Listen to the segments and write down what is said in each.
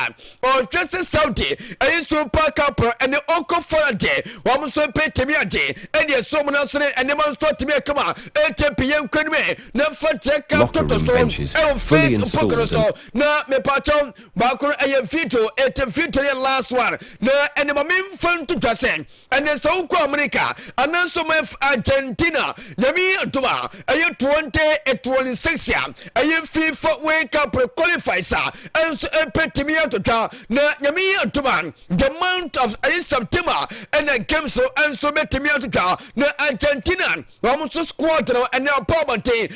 America or just Saudi a super couple and the uncle for a day one so pay to me a day and there's someone else and the man start to me come on 8 p.m. can me never take out to the benches fully installed. Na me patron bakon aye fito last one na and my main fun to present and the South America and also Argentina Yami Tuma aye 2026 ya aye FIFA World Cup qualifier sa and so petimia to na Yami Tuma the month of September and the games so and so petimia to na Argentina wamuso squad and now poverty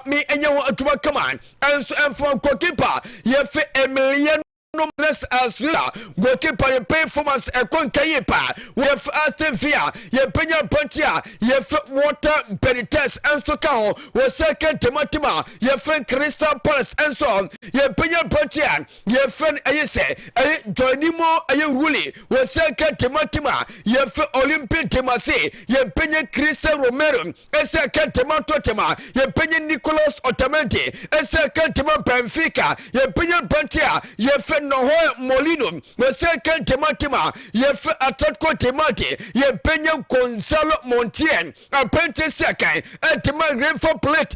me and you to come on and so and for goalkeeper you fit a million no less as you goalkeeper performance a concayepa we have Aston Villa you penya puntia you fit water Benitez and so cao was second Timotima you fit Crystal Palace and so on you penya puntia you fit ayese ay joinimo ay ruli was second Timotima you fit Olympic Timase you penya Cristiano Romero a second Timotema you penya Nicolas Otamendi a second Timo Benfica you penya puntia you fit no Molino we second Timotima you fit Atletico Timate you penya Gonzalo Montien a pente second and Tima Greenford Plate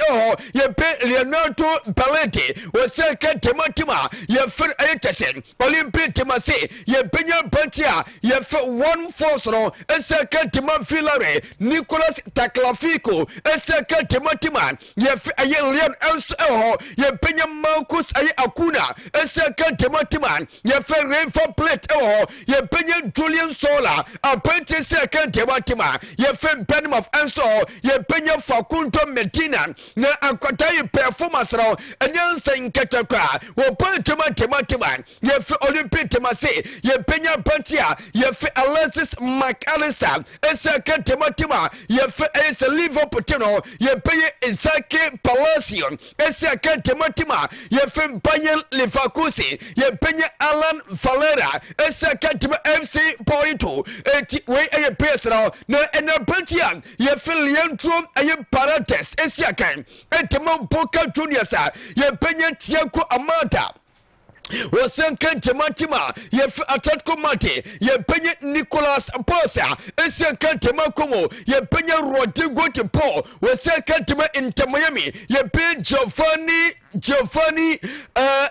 you pay Leonardo Paletti we second Timotima you fit Ayetesen Olympic Timase you penya puntia you fit one force no a second Timon Filare Nicolas Taklafico a second Timotima you fit Leon Elso you penya Marcus Acuna a second Timotima you fit Rainford Plate you penya Julian Sola a pente second Timotima you fit Benmouth Enso you penya Facundo Medina na akwatayi performance no enyansa nketaka wo pente Timotima you fit Olympic Timase you penya Pantia you fit Alexis McAllister a second Timotima you fit a Liverpool Tino you penya Isaki Palacio a second Timotima you fit Bayern Leverkusen you penya Alan Valera a second FC Porto we a personal na and a Pantia you fit Leandro a Parantes a second and Timon Boca Junior you penya Tiago Amata was second Timotima, you Atletico Mate, you penny Nicolas Posa, a second Timocomo, you penny Rodrigo de Paul, was second Tima in Miami, you pay Giovanni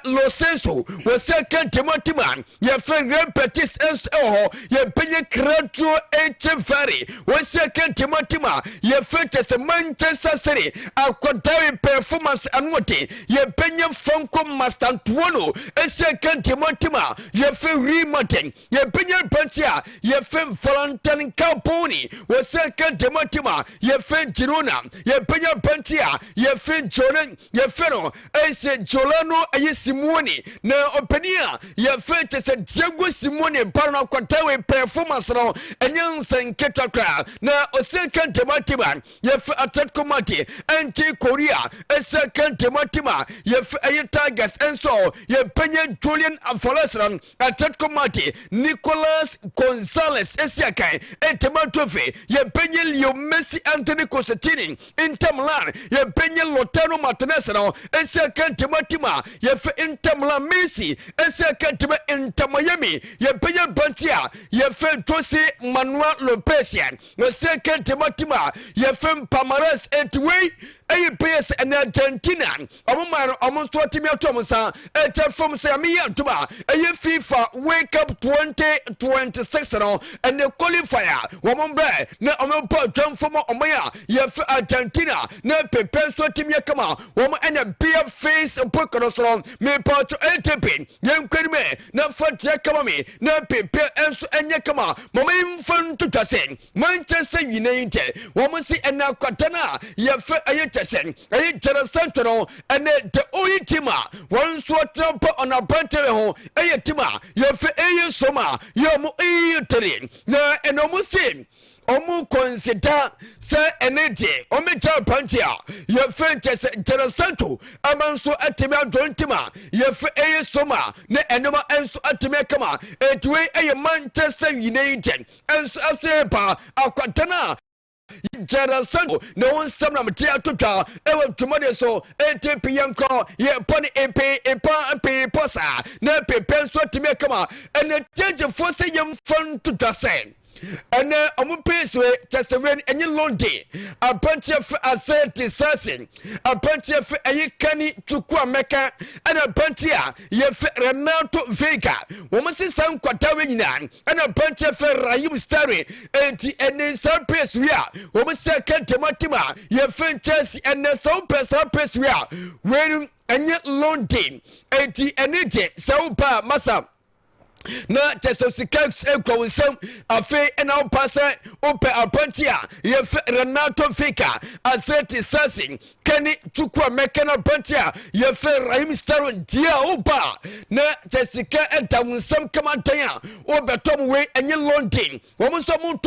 Losenso, was second Timotima, you friend Grand Petit S.O., you penny Crato Echeverry, was second Timotima, you fetches a Manchester City, a quadri performance and what you penny Funko Mastantuano, second Timotima, you feel remounting, you penya Pantia, you feel Valentin Caponi, was second Timotima, you feel Girona, you penya Pantia, you feel Jordan, you feel I said Jolano, I Simone, now Openia, you feel just a Diego Simone, Parno Quantawe performance, and young Saint Ketaka, now a second Timotima, you feel Atletico Mati, anti Korea, a second Timotima, you feel a Tigers, and so you penya Julian Afolasran, Atletico Mati, Nicolas Gonzalez, Esiakai, and Tomantofe, Yepenya Leo Messi Anthony Cosatini, Inter Milan, Yepenya Lotaro Martinezano, Esiakan Timatima, Yef Inter Milan Messi, Esiakan Tima Inter Miami, Yepenya Bantia, Yefel Tosi Manuel Lopesian, the second Timatima, Yefem Pamares Etway. APS and Argentina, almost 20 million Thomason, from Samia Tuba, a FIFA Wake Up 2026 and the qualifier, woman bear, no Omopo John from Omaya, Yef Argentina, no Pepe Sotimia Kama, woman and a beer face Poconoson, me part to Etepin, young Kerme, no for Jackamami, no Pepe and Yakama, Mamma fun to Tassin, Manchester United, woman see and now Katana, Yef a Santo and the only Tima, one sort of on a Panteho, a Tima, your Faye Soma, your Mu'itari, na and almost same. Omu consider say energy, Omecha Pantia, your Frenches Santo, Amanso Atima Dontima, your Faye Soma, ne Anoma and so Atimekama, a way a Manchester United, and so Asepa, Aquatana. Jarasan no one some tia tuta ewe tumade so ete piyanko ye poni epa posa na pepen so time kama ene change for say yem fun tuta sen ene omu peswe chasewen enye londe apanche f asante sasin apanche f ayikani tukua meka ene apanche a ye f Renato Vega woman si san kwatawe nyina ene apanche f Rahim Stare enti ene san peswe a woman se kan tematima ye f Chelsea ene san peswe a weru enye londe enti ene je saupa masa na tesosika ekwonsam afi ena opase ope apantia ye Renato Vega aseti sasi keni tukwa mekana apantia ye Rahim Staro dia oba na tesika entawonsam kamantanya obetom we enye London wo mo so